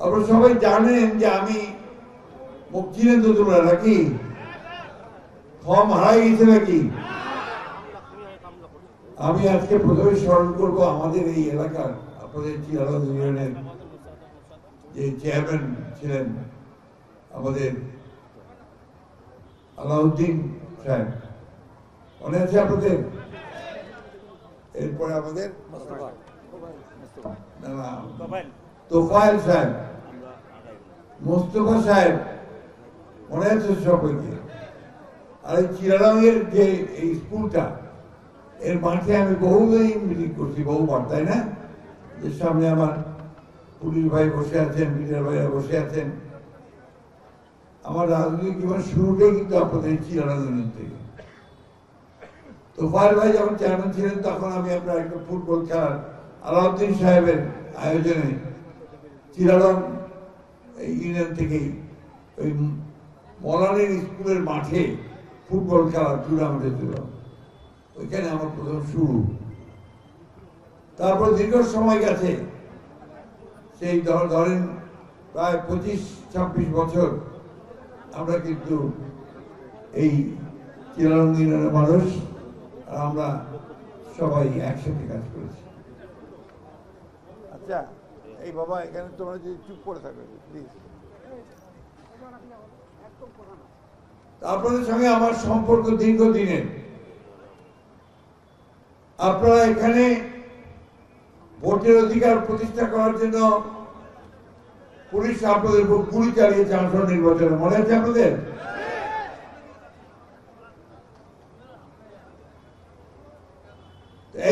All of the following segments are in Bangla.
আপনারা সবাই জানেন যে আমি চিনেন তো তোমরা নাকি, ফর্ম হারাই গেছে নাকি। আমি আজকে প্রথমে স্মরণ করব আমাদের এই এলাকার আপনাদের চিরালগঞ্জ ইউনিয়নের যে চেয়ারম্যান ছিলেন আমাদের আলাউদ্দিন সাহেব, মনে আছে আপনাদের? এরপরে আমাদের তোফায়েল সাহেব, মোস্তফা সাহেব, মনে আছে সবাইকে? আর এই চিরালগঞ্জের যে এই স্কুলটা, এর মাঠে আমি বহুদিন মিটিং করছি, বহুবার, তাই না? যে সামনে আমার পুলিশ ভাই বসে আছেন, বিডিআর ভাইরা বসে আছেন। আমার রাজনৈতিক জীবন শুরুটাই কিন্তু আপনাদের চিরালগঞ্জ থেকে। তোফায়েল ভাই যখন চেয়ারম্যান ছিলেন তখন আমি আপনার একটা ফুটবল খেলার আলাউদ্দিন সাহেবের আয়োজনে চিরালগঞ্জ ইউনিয়ন থেকেই ওই মলানের স্কুলের মাঠে ফুটবল খেলার টুর্নামেন্ট ছিল, ওইখানে আমার প্রথম শুরু। তারপর দীর্ঘ সময় গেছে, সেই ধরেন প্রায় 25-26 বছর আমরা কিন্তু এই চিরালগঞ্জ ইউনিয়নের মানুষ আর আমরা সবাই একসাথে কাজ করেছি। আচ্ছা এই বাবা, এখানে তোমরা যদি চুপ করে থাকবে প্লিজ। আপনাদের সঙ্গে আমার সম্পর্ক দীর্ঘদিনের। আপনারা এখানে ভোটের অধিকার প্রতিষ্ঠা করার জন্য পুলিশ আপনাদের উপর গুলি চালিয়েছে আসন্ন নির্বাচনে, মনে আছে আপনাদের?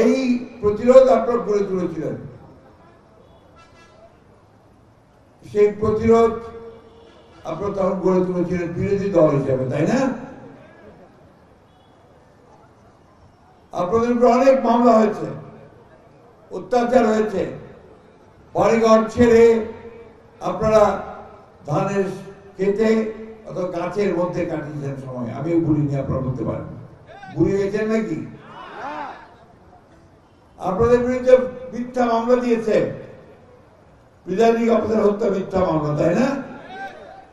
এই প্রতিরোধ আপনারা গড়ে তুলেছিলেন। সেই প্রতিরোধ আপনারা তখন গড়ে তুলেছিলেন বিরোধী দল হিসেবে, তাই না? আপনাদের উপর অনেক মামলা হয়েছে, অত্যাচার হয়েছে, বাড়িঘর ছেড়ে আপনারা ধানের খেতে অথবা গাছের মধ্যে কাটিয়েছেন সময়। আমিও বলিনি, আপনারা বলতে পারেন বুড়ি গেছেন নাকি? আপনাদের বিরুদ্ধে মিথ্যা মামলা দিয়েছে, বিধায়ক আপনাদের হত্যা মিথ্যা মামলা, তাই না?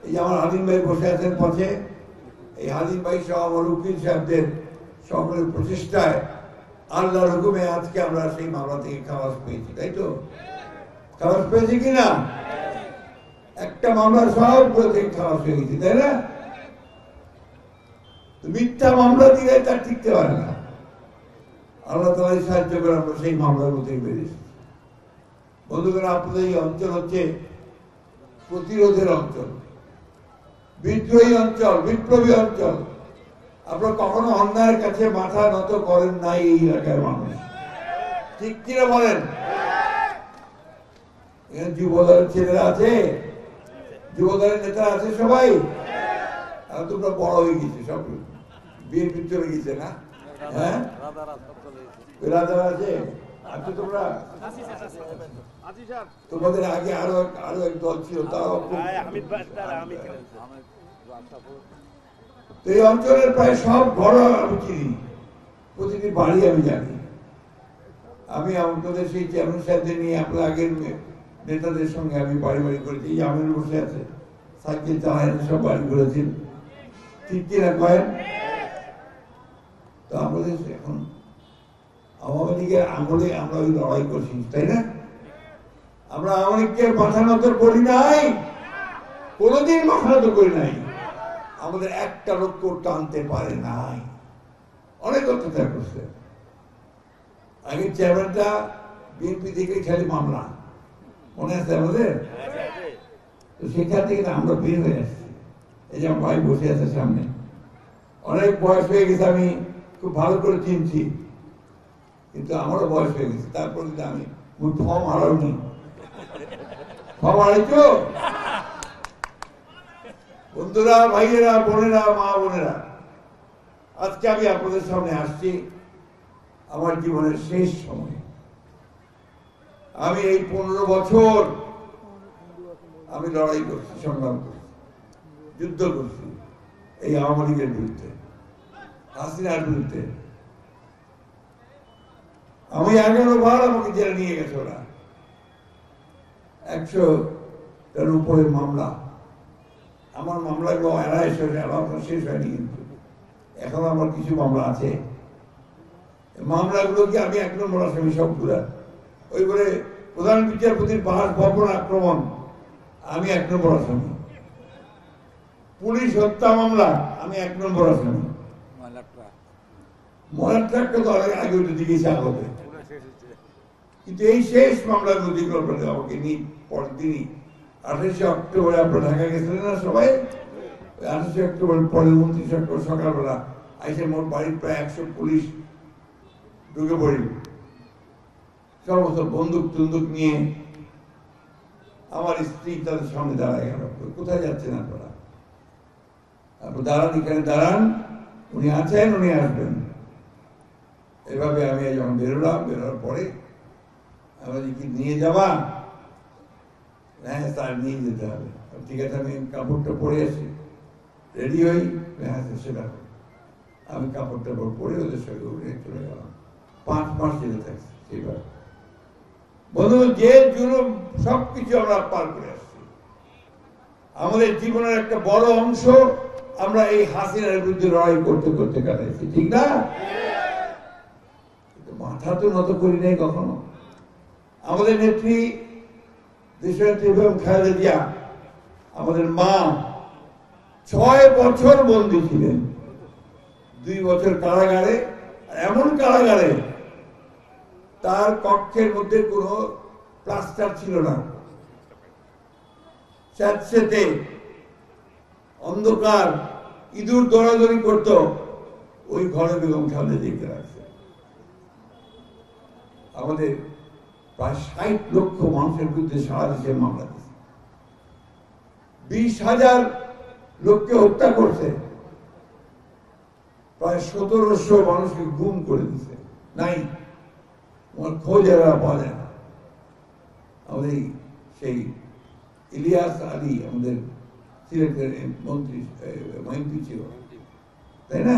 এই যে আমার হালিম ভাই বসে আছেন পথে, এই হালিম ভাই সহ আমার উকিল সাহেবদের সকলের প্রচেষ্টায় আল্লাহর হুকুমে আজকে আমরা সেই মামলা থেকে খালাস পেয়েছি, তাই তো? খালাস পেয়েছি কিনা? একটা মামলার সবগুলো থেকে খালাস হয়ে গেছি, তাই না? মিথ্যা মামলা দিলে তার টিকতে পারে না। আল্লাহ তাআলাই সাহায্য করে আমরা সেই মামলাগুলো থেকে বেরিয়েছি। বন্ধুগণ, আপনাদের এই অঞ্চল হচ্ছে প্রতিরোধের অঞ্চল, বিদ্রোহী অঞ্চল, বিপ্লবী অঞ্চল। আপনারা কখনো অন্যায়ের কাছে মাথা নত করেন নাই এই এলাকার মানুষ, ঠিক কিনা বলেন? এখানে যুবদলের ছেলেরা আছে, যুবদলের নেতা আছে সবাই। আর তোমরা বড় হয়ে গেছে, সব বিয়ের চলে গেছে না? হ্যাঁ, রাজারা আছে। আচ্ছা, তোমরা তোমাদের আগে আরো এক দল ছিল, তাও এই অঞ্চলের প্রায় সব ঘর আমি চিনি, প্রতিটি বাড়ি আমি জানি। আমি আপনাদের সেই চেয়ারম্যান সাহেবদের নিয়ে আপনার আগের নেতাদের সঙ্গে আমি বাড়ি বাড়ি করেছি। এই আমির বসে আছে, সাইকেল চালায় সব বাড়ি করেছি, ঠিক কিনা কয়েন? তো আমাদের এখন আওয়ামী লীগের আমলে আমরা ওই লড়াই করছি, তাই না? আমরা আওয়ামী লীগকে মাথা নত করি নাই, কোনোদিন মাথা নত করি নাই। আমাদের একটা লক্ষ্য টানতে পারে নাই, অনেক অত্যাচার করছে। আগে চেয়ারম্যানটা বিএনপি থেকে খালি মামলা, মনে আছে আমাদের? তো সেখান থেকে আমরা বের হয়ে আসছি। এই যে আমার ভাই বসে আছে সামনে, অনেক বয়স হয়ে গেছে, আমি খুব ভালো করে চিনছি, কিন্তু আমারও বয়স হয়ে গেছে। তারপর কিন্তু আমি ফর্ম হারাইনি, ফর্ম হারাইছো বন্ধুরা, ভাইয়েরা, বোনেরা, মা বোনেরা। আজকে আমি আপনাদের সামনে আসছি আমার জীবনের শেষ সময়। আমি এই 15 বছর আমি লড়াই করছি, সংগ্রাম করছি, যুদ্ধ করছি এই আওয়ামী লীগের বিরুদ্ধে, হাসিনার বিরুদ্ধে। আমি 11 বার আমাকে জেলে নিয়ে গেছে ওরা, তার উপরে মামলা। আমার মামলাগুলো এড়াই শেষ হয়নি, কিন্তু এখন আমার কিছু মামলা আছে। মামলাগুলো কি আমি 1 নম্বর আসামি সবগুলা। ওই বলে প্রধান বিচারপতির বাসভবন আক্রমণ, আমি 1 নম্বর আসামি। পুলিশ হত্যা মামলা, আমি 1 নম্বর আসামি। মরার ট্রাকটা তো অনেক আগে ওটা দিকে হবে, কিন্তু এই শেষ মামলার নদীগুলো আমাকে নিয়ে পরের দিনই 28শে অক্টোবরে আপনারা ঢাকা গেছিলেন না সবাই? 28শে অক্টোবর পরে 29 অক্টোবর সকালবেলা আইসে মোট বাড়ির প্রায় 100 পুলিশ ঢুকে পড়ি, সর্বস্ব বন্দুক টন্দুক নিয়ে। আমার স্ত্রী তাদের সামনে দাঁড়ায় গেল, কোথায় যাচ্ছেন আপনারা? আপনি দাঁড়ান, এখানে দাঁড়ান, উনি আছেন, উনি আসবেন। এভাবে আমি যখন বেরোলাম, বেরোর পরে আমাদের কি নিয়ে যাবা? হ্যাঁ স্যার, নিয়ে যেতে হবে। ঠিক আছে, আমি কাপড়টা পরে আসি, রেডি হই। হ্যাঁ সেটা আমি কাপড়টা পরে ওদের সঙ্গে উঠে চলে গেলাম। 5 মাস জেলে থাকছি। সেবার বন্ধু, যে জুলুম সবকিছু আমরা পার করে আসছি। আমাদের জীবনের একটা বড় অংশ আমরা এই হাসিনার বিরুদ্ধে লড়াই করতে করতে কাটাইছি, ঠিক না? মাথা তো নত করি নাই কখনো। আমাদের নেত্রী দেশনেত্রী বেগম খালেদা জিয়া, আমাদের মা, 6 বছর বন্দী ছিলেন, 2 বছর কারাগারে। এমন কারাগারে তার কক্ষের মধ্যে কোনো প্লাস্টার ছিল না, স্যাঁতসেঁতে অন্ধকার, ইঁদুর দৌড়াদৌড়ি করত। ওই ঘরে বেগম খালেদা জিয়াকে রাখছে। আমাদের প্রায় 60 লক্ষ মানুষের বিরুদ্ধে সারা দেশে মামলা দিচ্ছে, 20,000 লোককে হত্যা করছে, প্রায় 1700 মানুষকে গুম করে দিচ্ছে। নাই আমার খোঁজ এরা পাওয়া যায় না। আমাদের সেই ইলিয়াস আলী আমাদের সিলেটের মন্ত্রী, মন্ত্রী ছিল, তাই না?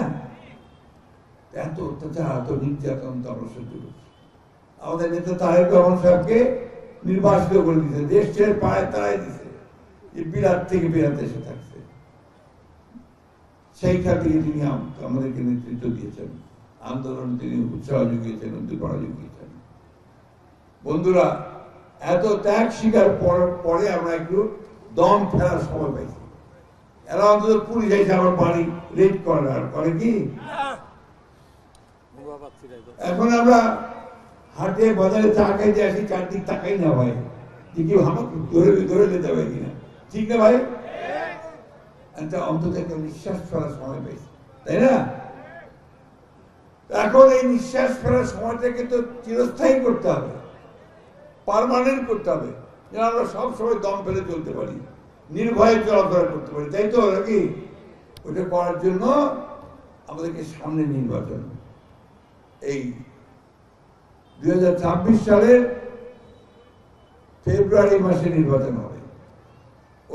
এত অত্যাচার, এত নির্যাতন তো আমরা সহ্য করছি। আমাদের নেতা তারেক রহমান সাহেবকে নির্বাসিত করে দিয়েছে, দেশ ছেড়ে পায়ে তাড়াই দিছে, যে বিরাট থেকে বিরাট এসে থাকছে। সেইখান থেকে তিনি আমাদেরকে নেতৃত্ব দিয়েছেন, আন্দোলন তিনি উৎসাহ জুগিয়েছেন, উদ্দীপনা জুগিয়েছেন। বন্ধুরা, এত ত্যাগ স্বীকার পরে আমরা একটু দম ফেরার সময় পাইছি। এরা অন্তত পুলিশ এসে আমার বাড়ি রেড করে কি? এখন আমরা হাটে বাজারে চা খাইতে আসি, চারদিক তাকাই না ভাই, যে কেউ আমাকে ধরে নিতে হবে কিনা, ঠিক না ভাই? অন্তত একটা নিঃশ্বাস ফেরার সময় পেয়েছি, তাই না? এখন এই নিঃশ্বাস ফেরার সময়টাকে তো চিরস্থায়ী করতে হবে, পার্মানেন্ট করতে হবে, যেন আমরা সব সময় দম ফেলে চলতে পারি, নির্ভয়ে চলাফেরা করতে পারি, তাই তো নাকি? ওটা করার জন্য আমাদেরকে সামনে নির্বাচন, এই 2026 সালের ফেব্রুয়ারি মাসে নির্বাচন হবে।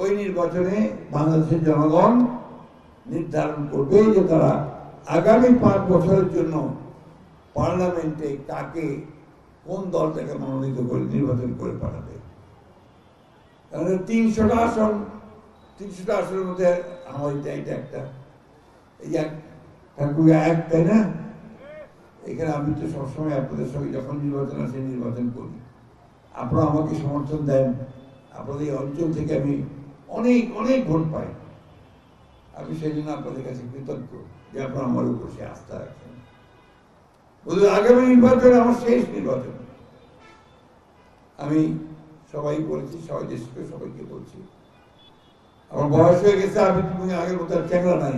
ওই নির্বাচনে বাংলাদেশের জনগণ নির্ধারণ করবে যে তারা আগামী 5 বছরের জন্য পার্লামেন্টে কাকে, কোন দলটাকে মনোনীত করে নির্বাচন করে পাঠাবে। তাহলে 300টা আসন, 300টা আসনের মধ্যে আমার এটা একটা, এই এক ঠাকুর এক, তাই না? এখানে আমি তো সবসময় আপনাদের সঙ্গে যখন নির্বাচন আসে নির্বাচন করি, আপনারা আমাকে সমর্থন দেন, আপনাদের এই অঞ্চল থেকে আমি অনেক অনেক ভোট পাই। আমি সেই জন্য আপনাদের কাছে কৃতজ্ঞ যে আপনারা আমার উপর সে আস্থা রাখছেন। আগামী নির্বাচন আমার শেষ নির্বাচন। আমি সবাই বলেছি, সবাই দেশকে সবাইকে বলছি, আমার বয়স হয়ে গেছে, আমি তুমি আগের মতো চ্যাংরা নাই,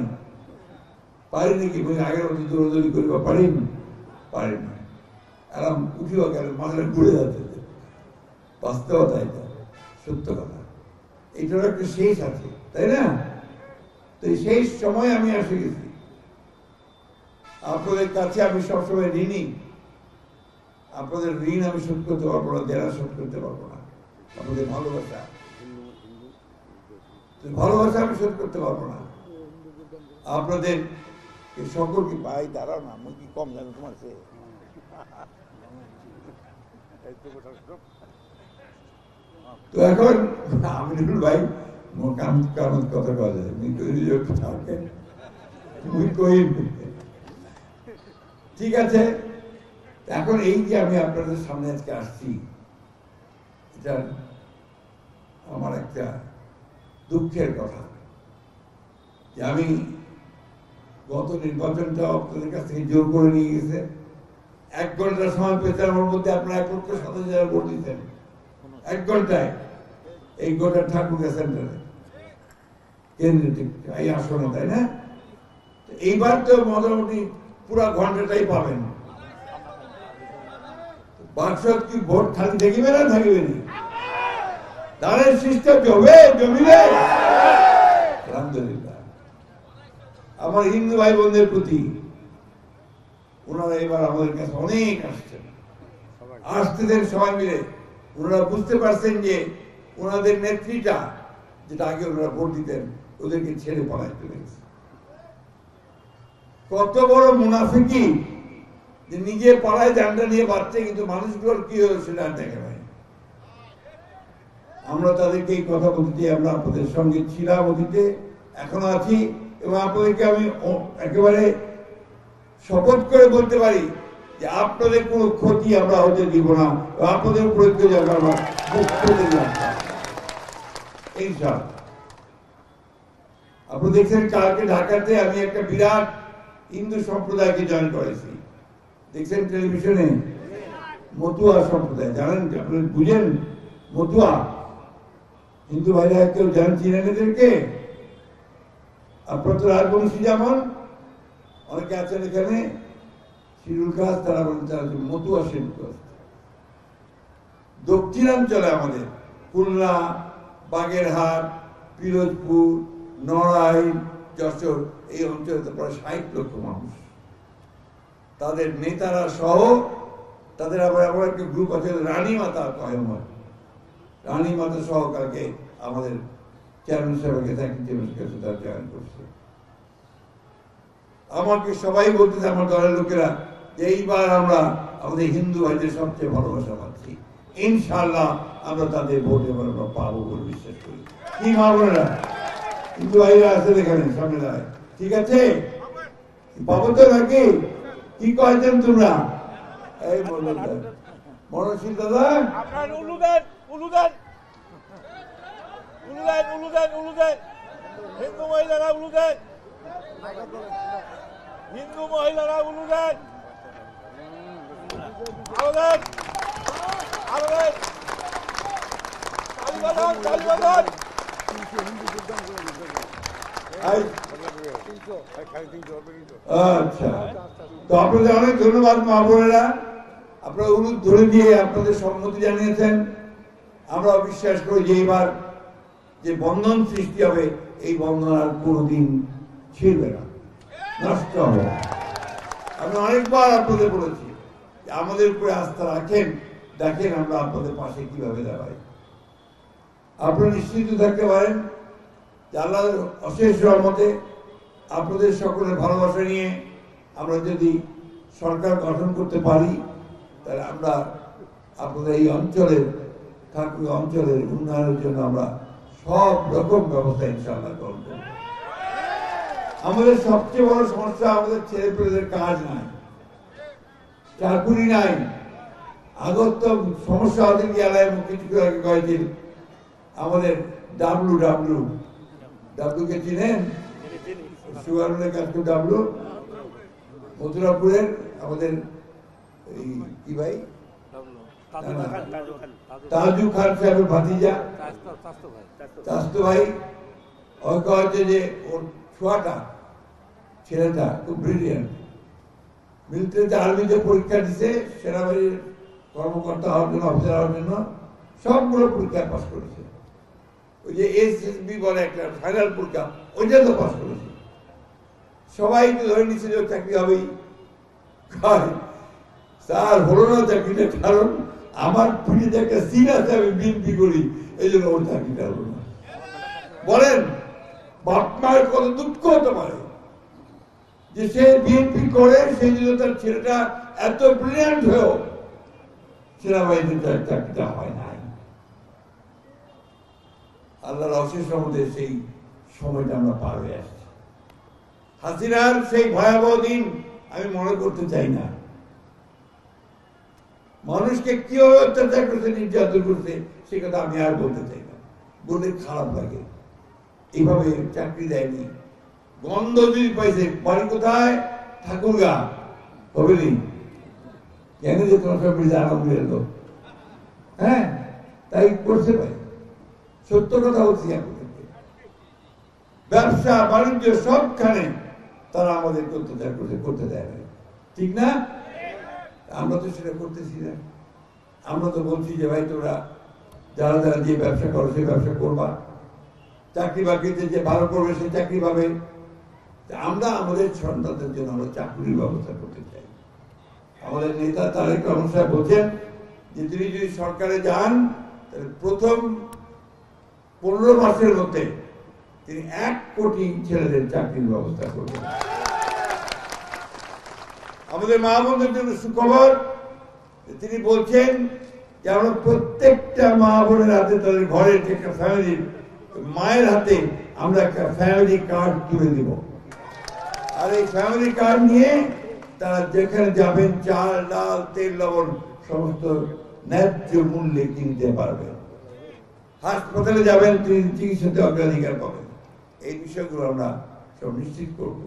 পারি নাকি আগের মতো দৌড়দৌড়ি করিবা, পারিনি, পারিনি। আরাম উঠিও গেল, মাথাটা ঘুরে যাচ্ছে, বাস্তবতা, এটা সত্য কথা। এটার একটা শেষ আছে, তাই না? তো এই শেষ সময় আমি এসে গেছি। আপনাদের কাছে আমি সবসময় ঋণী। আপনাদের ঋণ আমি শোধ করতে পারবো না, দেনা শোধ করতে পারবো না। আপনাদের ভালোবাসা, ভালোবাসা আমি শোধ করতে পারবো না। আপনাদের সকলকে পাই, দাঁড়াও না, আমি কি কম জানো তোমার চেয়ে? তো তো এখন আমিনুল ভাই কারণ কথা বলে ঠিক আছে। এখন এই যে আমি আপনাদের সামনে আজকে আসছি, এটা আমার একটা দুঃখের কথা যে আমি গত নির্বাচনটা আপনাদের কাছ থেকে জোর করে নিয়ে গেছে। 1 ঘন্টার সময় পেতেন, ওর মধ্যে আপনারা 1,27,000 ভোট দিতেন 1 ঘন্টায়। এই গোটা ঠাকুরগা সেন্টারে কেন্দ্রে এই আসনে, তাই না? এইবার তো মোটামুটি পুরো ঘন্টাটাই পাবেন। বাক্সত কি ভোট খালি থাকিবে না থাকিবে না? তাদের সিস্টেম জমিবে। আলহামদুলিল্লাহ। আমার হিন্দু ভাই বোনদের প্রতি ওনারা এবার আমাদের কাছে অনেক আসতেছেন সবাই মিলে। ওনারা বুঝতে পারছেন যে ওনাদের নেত্রীটা, যেটা আগে ওনারা ভোট দিতেন, ওদেরকে ছেড়ে পালায় চলে গেছে। কত বড় মুনাফিকি যে নিজে পাড়ায় জানটা নিয়ে বাড়ছে, কিন্তু মানুষগুলোর কি হলো সেটা দেখে নাই। আমরা তাদেরকে এই কথা বলতে, আমরা আপনাদের সঙ্গে ছিলাম অতীতে, এখনো আছি, এবং আপনাদেরকে আমি একেবারে শপথ করে বলতে পারি যে আপনাদের কোনো ক্ষতি আমরা হতে দিব না, আপনাদের উপরে আমরা আপনি দেখছেন কালকে ঢাকাতে আমি একটা বিরাট হিন্দু সম্প্রদায়কে জয়েন করেছি, দেখছেন টেলিভিশনে। মতুয়া সম্প্রদায় জানেন, আপনি বুঝেন মতুয়া হিন্দু ভাইরা কেউ জানেন, চিনেন এদেরকে? আপনার তো রাজবংশী যেমন অনেকে আছেন এখানে, শিরুল খাস, তারা বলেন তারা মতুয়া শিল্প। দক্ষিণাঞ্চলে আমাদের খুলনা, বাগেরহাট, পিরোজপুর, নড়াইল, যশোর, এই অঞ্চলে প্রায় 60 লক্ষ মানুষ, তাদের নেতারা সহ। তাদের আবার এমন একটা গ্রুপ আছে রানী মাতা কয়মত, রানী মাতা সহ কালকে আমাদের চেয়ারম্যান সাহেবকে তারা জয়েন করছে। আমাকে সবাই বলতেছে, আমার দলের লোকেরা, যে এইবার আমরা আমাদের হিন্দু ভাইদের সবচেয়ে ভালোবাসা পাচ্ছি, ইনশাআল্লাহ আমরা তাদের ভোট এবার আমরা পাবো বলে বিশ্বাস করি। কি মারবো না? হিন্দু ভাইরা আছে এখানে সামনে দাঁড়ায়, ঠিক আছে? পাবো তো নাকি? কি কয়েছেন তোমরা? এই বললেন মনশীল দাদা, হিন্দু মহিলারা উলু দেন, হিন্দু মহিলারা উলু দেন, আরো দেন, আরো দেন, তালিবান তালিবান। আচ্ছা, তো আপনাদের অনেক ধন্যবাদ মা বোনেরা, আপনারা অনুরোধ ধরে দিয়ে আপনাদের সম্মতি জানিয়েছেন। আমরা বিশ্বাস করি যে এবার যে বন্ধন সৃষ্টি হবে, এই বন্ধন আর কোনোদিন ছিঁড়বে না, নষ্ট হবে। আমি অনেকবার আপনাদের বলেছি যে আমাদের উপরে আস্থা রাখেন, দেখেন আমরা আপনাদের পাশে কিভাবে দাঁড়াই। আপনারা নিশ্চিত থাকতে পারেন যে আল্লাহর অশেষ রহমতে আপনাদের সকলের ভালোবাসা নিয়ে আমরা যদি সরকার গঠন করতে পারি, তাহলে আমরা আপনাদের এই অঞ্চলের ঠাকুর অঞ্চলের উন্নয়নের জন্য আমরা সব রকম ব্যবস্থা ইনশাআল্লাহ করব। আমাদের সবচেয়ে বড় সমস্যা, আমাদের ছেলে পেলেদের কাজ নাই, চাকুরি নাই। আগত সমস্যা হতে গিয়ে কিছু আগে কয়েকদিন আমাদের ডাব্লু কে চিনেন? সুগার মিলের কাজ করে ডাব্লু, মথুরাপুরের আমাদের এই কি ভাই তাজু খান সাহেবের ভাতিজা, চাস্তু ভাই, ওই কয়েছে যে ওর ছোয়াটা ছেলেটা খুব ব্রিলিয়ান্ট, মিলিটারিতে আর্মিতে পরীক্ষা দিছে, সেনাবাহিনীর কর্মকর্তা হওয়ার জন্য, অফিসার হওয়ার জন্য সবগুলো পরীক্ষা পাস করেছে। ওই যে এসএসবি বলে একটা ফাইনাল পরীক্ষা, ওইটা তো পাস করেছে। সবাই তো ধরে নিচ্ছে যে চাকরি হবেই, স্যার হলো না চাকরিটা, কারণ আমার পিঠে একটা সিন আছে, আমি বিএনপি করি, এই জন্য ওর চাকরিটা হলো না। বলেন বাপ মায়ের কত দুঃখ হতে পারে যে সে বিএনপি করে, সেই জন্য তার ছেলেটা এত ব্রিলিয়ান্ট হয়েও সেনাবাহিনীতে চাকরিটা হয় নাই। আল্লাহর অশেষ রহমতে সেই সময়টা আমরা পার হয়ে আসছি। হাসিনার সেই ভয়াবহ দিন আমি মনে করতে চাই না। মানুষকে কিভাবে অত্যাচার করছে, নির্যাতন করছে, সে কথা আমি আর বলতে চাই না, বলে খারাপ লাগে। এইভাবে চাকরি দেয়নি, গন্ধ যদি পাইছে, বাড়ি কোথায়? ঠাকুরগা, কবেলি কেন যে তোমার ফ্যামিলি আলমগীরের লোক, হ্যাঁ তাই করছে ভাই। সত্য কথা বলছি আপনাদেরকে, ব্যবসা বাণিজ্য সবখানে তারা আমাদেরকে অত্যাচার করতে দেয় না, ঠিক না? আমরা তো সেটা করতেছি না। আমরা তো বলছি যে ভাই তোমরা যারা যারা যে ব্যবসা করো সেই ব্যবসা করবা, চাকরি বাকরিতে যে ভালো করবে সে চাকরি পাবে। আমরা আমাদের সন্তানদের জন্য আমরা চাকরির ব্যবস্থা করতে চাই। আমাদের নেতা তারেক রহমান সাহেব বলছেন যে তিনি যদি সরকারে যান তাহলে প্রথম 15 মাসের মধ্যে তিনি 1 কোটি ছেলেদের চাকরির ব্যবস্থা করবেন। আমাদের মা বোনদের জন্য সুখবর, তিনি বলছেন যে আমরা প্রত্যেকটা মা বোনের হাতে, তাদের ঘরের একটা ফ্যামিলির মায়ের হাতে আমরা একটা ফ্যামিলি কার্ড তুলে দিব। আর এই ফ্যামিলি কার্ড নিয়ে তারা যেখানে যাবেন চাল ডাল তেল লবণ সমস্ত ন্যায্য মূল্যে কিনতে পারবেন। হাসপাতালে যাবেন তিনি চিকিৎসাতে অগ্রাধিকার পাবেন। এই বিষয়গুলো আমরা সব নিশ্চিত করব।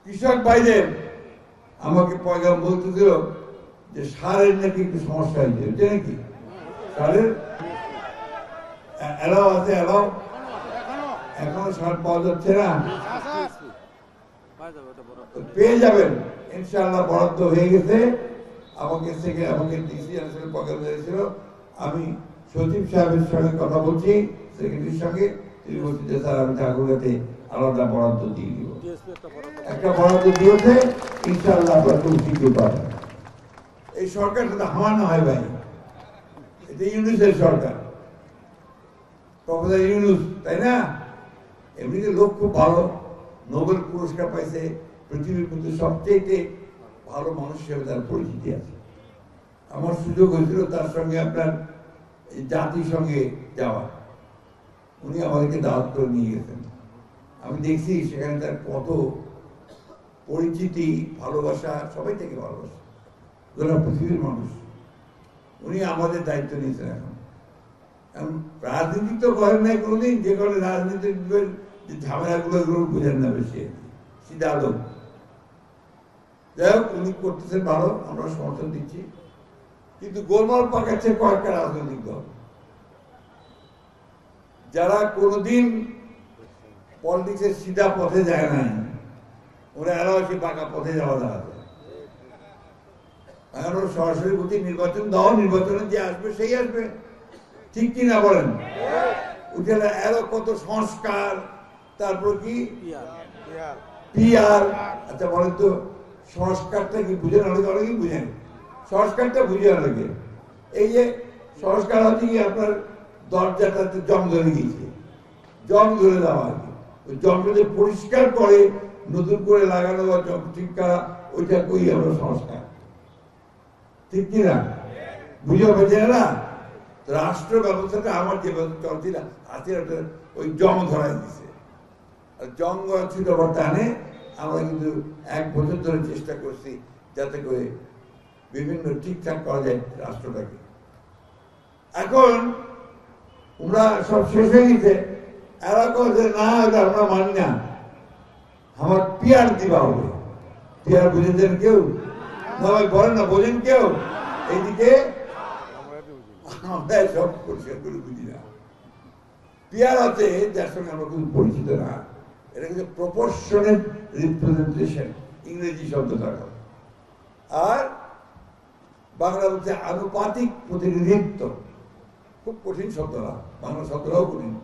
কৃষক ভাইদের আমাকে পয়গাম বলতেছিল যে সারের নাকি একটু সমস্যা হয়েছে, নাকি সারের এলাও আছে, এলাও এখনো সার পাওয়া যাচ্ছে না, পেয়ে যাবেন ইনশাআল্লাহ। বরাদ্দ হয়ে গেছে। আমাকে ডিসি আসলে পয়গাম দিয়েছিল, আমি সচিব সাহেবের সঙ্গে কথা বলছি, সেক্রেটারির সঙ্গে, তিনি বলছেন যে স্যার আমি ঠাকুরগাতে আলাদা বরাদ্দ দিয়ে দিব। একটা বরাদ্দ দিয়েছে, ইনশাআল্লাহ আপনারা খুব শীঘ্র পাবেন। এই সরকারটা তো আমার না হয় ভাই, এটা ইউনুসের সরকার, প্রফেসর ইউনুস, তাই না? এমনিতে লোক খুব ভালো, নোবেল পুরস্কার পাইছে, পৃথিবীর মধ্যে সবচেয়ে ভালো মানুষ হিসেবে তার পরিচিতি আছে। আমার সুযোগ হয়েছিল তার সঙ্গে আপনার জাতিসংঘে যাওয়া, উনি আমাদেরকে দাওয়াত করে নিয়ে গেছেন। আমি দেখছি সেখানে তার কত পরিচিতি, ভালোবাসা, সবাই থেকে ভালোবাসা, গোটা পৃথিবীর মানুষ। উনি আমাদের দায়িত্ব নিয়েছেন। এখন রাজনীতি তো করেন নাই কোনোদিন, যে করে রাজনীতির যে ঝামেলাগুলো এগুলো বুঝেন না বেশি, সিধা লোক। যাই হোক, উনি করতেছেন ভালো, আমরা সমর্থন দিচ্ছি। কিন্তু গোলমাল পাকাচ্ছে কয়েকটা রাজনৈতিক দল, যারা কোনোদিন পলিটিক্সের সিধা পথে যায় নাই, ওরা এরাও সে পাকা পথে যাওয়া দাঁড়াবে। এখন সরাসরি প্রতি নির্বাচন দাও, নির্বাচনে যে আসবে সেই আসবে, ঠিক কি না বলেন? উঠে এরা কত সংস্কার, তারপর কি পিআর। আচ্ছা বলেন তো, সংস্কারটা কি বুঝেন? অনেকেই বুঝেন, সংস্কারটা বুঝে অনেকে। এই যে সংস্কার হচ্ছে কি, আপনার দরজাটাতে জং ধরে গিয়েছে, জং ধরে দেওয়া আর কি, ওই জংটাতে পরিষ্কার করে নতুন করে লাগানো বা জং ঠিক করা, ওইটা কই আমরা সংস্কার, ঠিক কিনা? বুঝে পেয়েছে না? রাষ্ট্র ব্যবস্থাটা আমার যে চলছিল হাতের ওই জং ধরাই দিছে। আর জং ছিল টানে আমরা কিন্তু 1 বছর ধরে চেষ্টা করছি যাতে করে বিভিন্ন ঠিকঠাক করা যায় রাষ্ট্রটাকে। এখন ওরা সব শেষ হয়ে গেছে, এরা যে না আমরা মানি না, আমার পিয়ার দিবা হবে। পিয়ার বুঝেছেন কেউ? না ভাই বলেন না, বোঝেন কেউ? এইদিকে আমরা সব পরিষ্কার করে বুঝি না। পিয়ার আছে যার সঙ্গে আমরা খুব পরিচিত না, এটা কিন্তু প্রপোর্শনেট রিপ্রেজেন্টেশন, ইংরেজি শব্দ থাকা, আর বাংলা বলছে আনুপাতিক প্রতিনিধিত্ব। খুব কঠিন শব্দ না, বাংলা শব্দটাও কঠিন।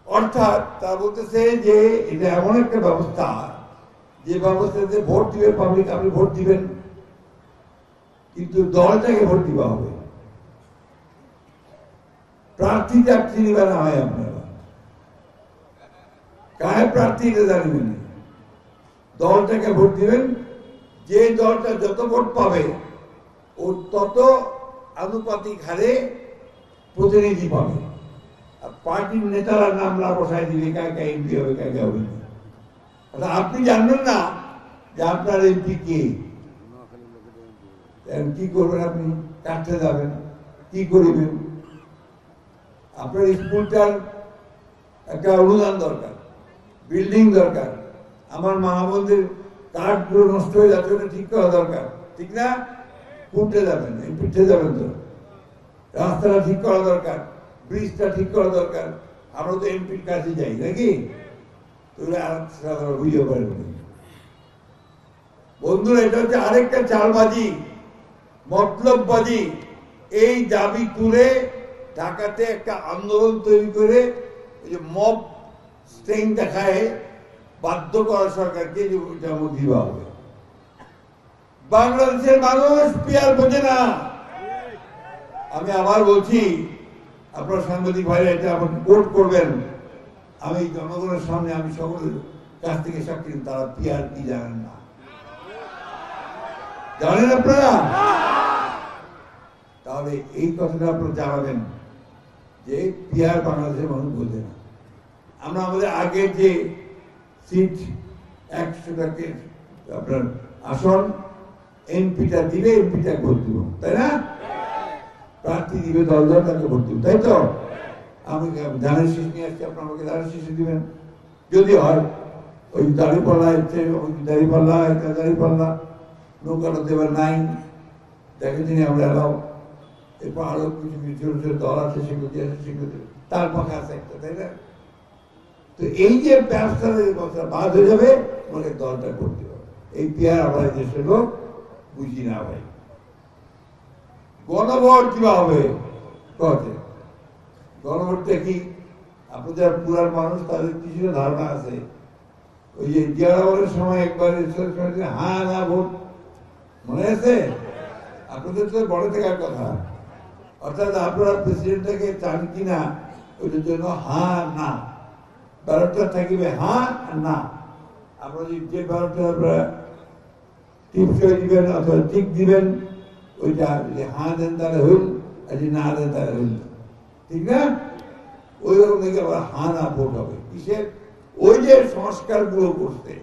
অর্থাৎ তা বলতেছে যে এটা এমন একটা ব্যবস্থা, যে ব্যবস্থাতে ভোট দিবে পাবলিক, আপনি ভোট দিবেন কিন্তু দলটাকে ভোট দিবা হবে, প্রার্থী চাকরি নিবে না হয়। আপনারা কায় প্রার্থী এটা জানবেন, দলটাকে ভোট দিবেন, যে দলটা যত ভোট পাবে ও তত আনুপাতিক হারে প্রতিনিধি পাবে। আর পার্টির নেতারা নাম না বসায় দিলে কাকে এমপি হবে কাকে হবে না। আপনি জানবেন না যে আপনার এমপি কে, কি করবেন, আপনি কাটতে যাবেন, কি করবেন? আপনার স্কুলটার একটা অনুদান দরকার, বিল্ডিং দরকার, আমার মা বোনদের কার্ডগুলো নষ্ট হয়ে যাচ্ছে, ওটা ঠিক করা দরকার, ঠিক না? কোনটা যাবেন? এমপিতে যাবেন তো, রাস্তাটা ঠিক করা দরকার, ব্রিজটা ঠিক করা দরকার। আমরা তো এমপির কাছে যাই নাকি? বুঝতে পারবেন বন্ধুরা, এটা হচ্ছে আরেকটা চালবাজি, মতলববাজি। এই দাবি তুলে ঢাকাতে একটা আন্দোলন তৈরি করে ওই যে মব স্ট্রেং দেখায় বাধ্য করা সরকারকে যে ওইটা দিবা হবে। বাংলাদেশের মানুষ পিয়ার বোঝে না। আমি আবার বলছি, আপনার সাংবাদিক ভাইরা এটা আমাকে কোট করবেন, আমি জনগণের সামনে আমি সকলের কাছ থেকে সাক্ষী, তারা পিয়ার কি জানেন না। জানেন আপনারা? তাহলে এই কথাটা আপনারা জানাবেন যে পিয়ার বাংলাদেশের মানুষ বোঝে না। আমরা আমাদের আগের যে সিট 100টাকে আপনার আসন, এমপিটা দিলে এমপিটা ভোট দিব, তাই না? প্রার্থী দিবে 10 টাকা ভোট দিব, তাই তো? আমি ধানের শীষ নিয়ে আসছি, আপনার আমাকে ধানের শীষে দিবেন যদি হয়। ওই দাঁড়িপাল্লা হচ্ছে, ওই দাঁড়িপাল্লা, একটা দাঁড়িপাল্লা, নৌকাটা দেবার নাই, দেখে তিনি আমরা এলাও। এরপর আরো কিছু কিছু ছোট ছোট দল আছে, সেগুলো দিয়ে আছে, সেগুলো তার পাখা আছে একটা, তাই না? তো এই যে ব্যবসা বাদ হয়ে যাবে, আমাকে দলটা করতে হবে। এই পিয়ার আমরা দেশের লোক বুঝি না ভাই। গণভোট কিবা হবে কতে? গণভোটটা কি? আপনাদের পুরার মানুষ, তাদের কিছু ধারণা আছে। ওই যে জিয়ারবারের সময় একবার হ্যাঁ না ভোট মনে আছে? আপনাদের তো বড় থাকার কথা। অর্থাৎ আপনারা প্রেসিডেন্টটাকে চান কিনা ওইটার জন্য হ্যাঁ না, ব্যালটটা থাকিবে হ্যাঁ আর না। আপনারা যে ব্যালটটা আপনারা টিপসই দিবেন অথবা টিক দিবেন, ওইটা যদি হ্যাঁ দেন তাহলে হইল, আর যদি না দেন তাহলে হইল, ঠিক না? ওই রকম থেকে আবার হ্যাঁ না ভোট হবে। কিসের? ওই যে সংস্কার গুলো করছে,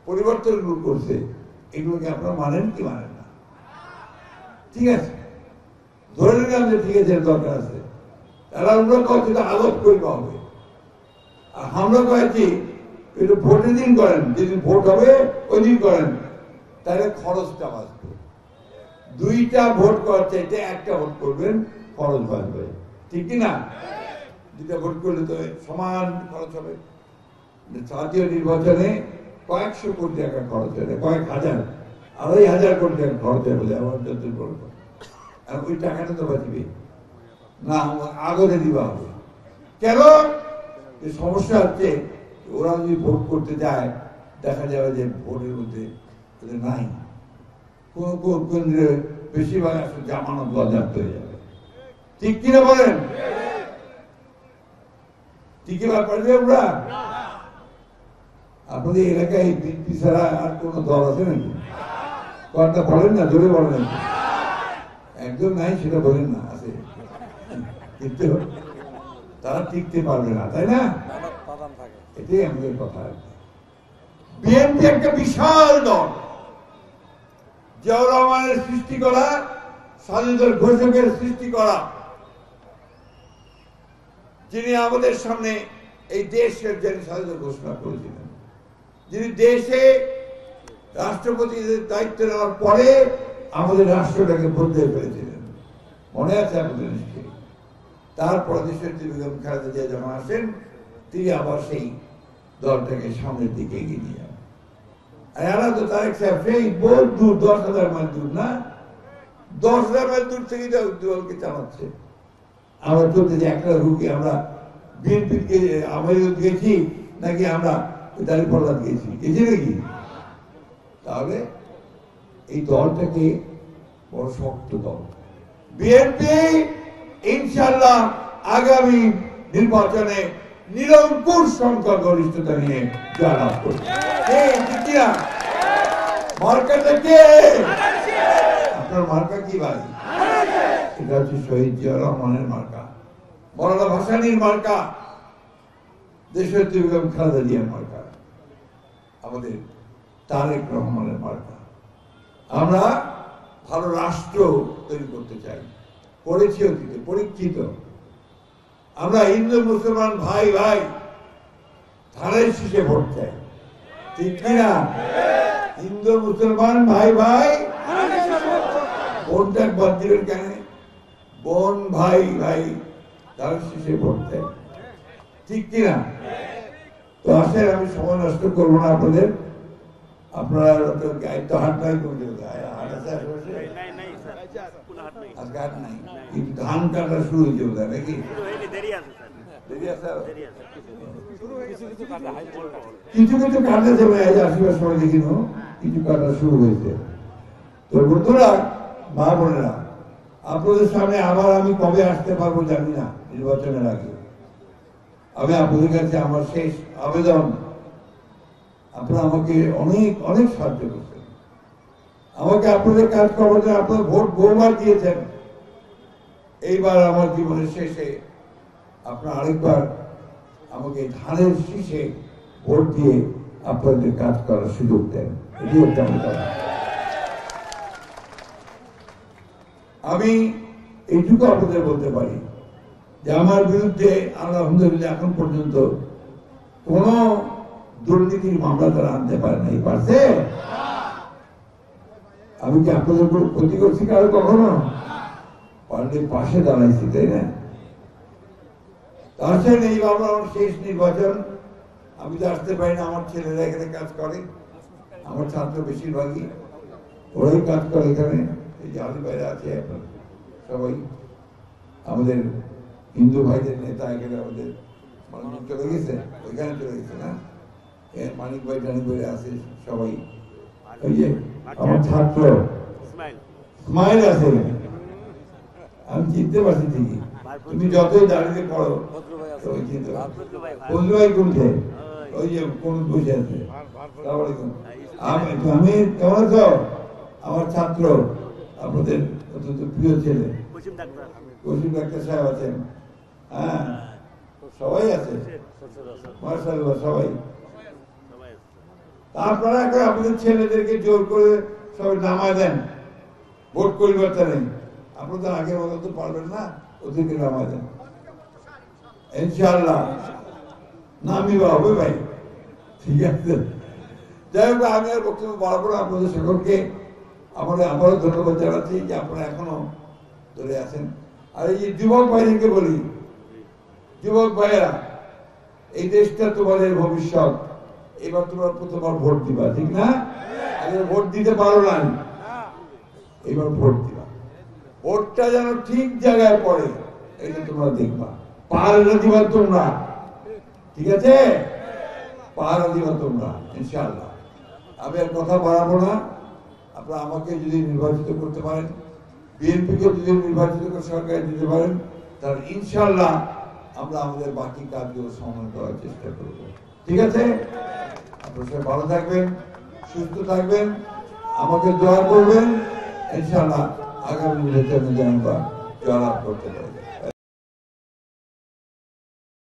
পরিবর্তন গুলো করছে, এগুলোকে আপনারা মানেন কি মানেন না? ঠিক আছে, ধরে নিলাম যে ঠিক আছে, দরকার আছে, তারা আমরা কয়েছি আলোপ করতে হবে। আর আমরা কয়েছি একটু ভোটের দিন করেন, যেদিন ভোট হবে ওই দিন করেন, তাহলে খরচটা বাঁচবে। 2টা ভোট করার চাইতে 1টা ভোট করবেন, খরচ বাঁচবে, ঠিক কিনা? 2টা ভোট করলে তো সমান খরচ হবে। জাতীয় নির্বাচনে কয়েকশো কোটি টাকা খরচ হবে, কয়েক হাজার, 2,500 কোটি টাকা খরচ হবে বলে আমার যত বলবো। আর ওই টাকাটা তো বাঁচবে না, আগরে দিবা হবে। কেন? সমস্যা হচ্ছে ওরা যদি ভোট করতে যায়, দেখা যাবে যে ভোটের মধ্যে নাই, কোন কোন কেন্দ্রে বেশিরভাগ আসলে জামানত বাজেয়াপ্ত হয়ে যাবে, ঠিক কিনা বলেন? ঠিক পারবে আমরা? আপনাদের এলাকায় বিএনপি ছাড়া আর কোন দল আছে নাকি? কথা বলেন না, জোরে বলেন। একজন নাই সেটা বলেন না, আছে, কিন্তু তারা টিকতে পারবে না, তাই না? এটাই আমাদের কথা। বিএনপি একটা বিশাল দল, জিয়াউর রহমানের সৃষ্টি করা, স্বাধীনতার ঘোষকের সৃষ্টি করা, যিনি আমাদের সামনে এই দেশের জন্য স্বাধীনতা ঘোষণা করেছিলেন, যিনি দেশে রাষ্ট্রপতিদের দায়িত্ব নেওয়ার পরে আমাদের রাষ্ট্রটাকে বদলে ফেলেছিলেন, মনে আছে আমাদের নিশ্চয়ই। তারপর দেশের বেগম খালেদা জিয়া যখন আসেন, তিনি আবার সেই দলটাকে সামনের দিকে এগিয়ে নিয়ে যান। আর তো তারেক সাহেব সেই বহু দূর, 10,000 মাইল দূর না, 10,000 মাইল দূর থেকে দলকে চালাচ্ছে। আমরা চলতে যে একটা রুগী আমরা বিএনপি আমাদের গেছি নাকি আমরা দাঁড়িপাল্লা গেছি, গেছি নাকি? তাহলে এই দলটাকে বড় শক্ত দল বিএনপি। ইনশাআল্লাহ আগামী নির্বাচনে নিরঙ্কুশ সংখ্যাগরিষ্ঠতা নিয়ে জয়লাভ করবে। মার্কাটা কে? আপনার মার্কা কি ভাই? এটা হচ্ছে শহীদ জিয়াউর রহমানের মার্কা, মওলানা ভাসানীর মার্কা, দেশনেত্রী বেগম খালেদা জিয়ার মার্কা, আমাদের তারেক রহমানের মার্কা। আমরা ভালো রাষ্ট্র তৈরি করতে চাই, করেছি অতীতে, পরীক্ষিত। আমরা হিন্দু মুসলমান ভাই ভাই ধানের শীষে ভোট চাই, ঠিক কিনা? হিন্দু মুসলমান ভাই ভাই ভোটটা বাদ দিবেন কেন? বোন ভাই ভাই ধানের শীষে ভোট চাই, ঠিক কিনা? তো আসেন, আমি সময় নষ্ট করবো না আপনাদের। আপনারা তো হাট নাই, হাট আছে আশেপাশে? আজকে হাট নাই, কিন্তু ধান কাটা শুরু হয়ে যাবে নাকি? কিছু কিছু কাটা যাবে, আশেপাশে সময় দেখি কিছু কাটা শুরু হয়েছে। তো বন্ধুরা, মা বোনেরা, আপনাদের সামনে আবার আমি কবে আসতে পারবো জানি না, নির্বাচনের আগে। আমি আপনাদের কাছে আমার শেষ আবেদন, আপনারা আমাকে অনেক অনেক সাহায্য করছেন, আমাকে আপনাদের কাজ করার জন্য আপনারা ভোট বহুবার দিয়েছেন। এইবার আমার জীবনের শেষে আপনারা আরেকবার আমাকে ধানের শীষে ভোট দিয়ে আপনাদের কাজ করার সুযোগ দেন, এটি হচ্ছে আমার কথা। আমি এইটুকু আপনাদের বলতে পারি যে আমার বিরুদ্ধে আলহামদুলিল্লাহ এখন পর্যন্ত কোন দুর্নীতির মামলা তারা আনতে পারে নাই। পারছে? আমি কি আপনাদের ক্ষতি করছি কারো? কখনো পারলে পাশে দাঁড়াইছি, তাই না? আসেন, এই বাবা শেষ নির্বাচন, আমি তো আসতে পারি না, আমার ছেলেরা এখানে কাজ করে, আমার ছাত্র বেশিরভাগই ওরাই কাজ করে এখানে। এই যে আলী ভাইরা আছে, সবাই আমাদের হিন্দু ভাইদের নেতা, এখানে আমাদের মানিক চলে গেছে, ওইখানে চলে গেছে না, মানিক ভাই টানিক ভাই আছে সবাই। ওই যে আমার ছাত্র স্মাইল আছে, আমি চিনতে পারছি ঠিকই। তুমি যতই দাঁড়িয়ে পড়ো ফজলু ভাই কোনছে, ওই যে কোন বসে আছে। আমি কেমন আছো? আমার ছাত্র, আপনাদের অত্যন্ত প্রিয় ছেলে কসিম ডাক্তার সাহেব আছেন, হ্যাঁ সবাই আছে, মাশাআল্লাহ সবাই। আপনারা আপনাদের ছেলেদেরকে জোর করে সবাই নামায় দেন, ভোট পরিবর্তনে। আপনাদের আগের মতো তো পারবেন না, ওদেরকে নামায় দেন ইনশাআল্লাহ, নামিবা হবে ভাই, ঠিক আছে? যাই হোক, আমি আর বক্তব্য বাড়াবো না। আপনাদের সকলকে আবারও ধন্যবাদ জানাচ্ছি যে আপনারা এখনো ধরে আছেন। আর এই যে যুবক ভাইদেরকে বলি, যুবক ভাইয়েরা, এই দেশটা তোমাদের ভবিষ্যৎ। এবার তোমরা প্রথমবার ভোট দিবা, ঠিক না? আগে ভোট দিতে পারো না, এবার ভোট দিবা। ভোটটা যেন ঠিক জায়গায় পড়ে, এটা তোমরা দেখবা। পাহাড়ে দিবা তোমরা, ঠিক আছে? পাহাড়ে দিবা তোমরা ইনশাআল্লাহ। আমি আর কথা বাড়াবো না। আপনারা আমাকে যদি নির্বাচিত করতে পারেন, বিএনপিকে যদি নির্বাচিত করে সরকারে দিতে পারেন, তাহলে ইনশাআল্লাহ আমরা আমাদের বাকি কাজগুলো সমাধান করার চেষ্টা করব, ঠিক আছে? আপনারা সবাই ভালো থাকবেন, সুস্থ থাকবেন, আমাকে দোয়া করবেন। ইনশাআল্লাহ আগামী নির্বাচনে যেন আমরা জয়লাভ করতে পারি।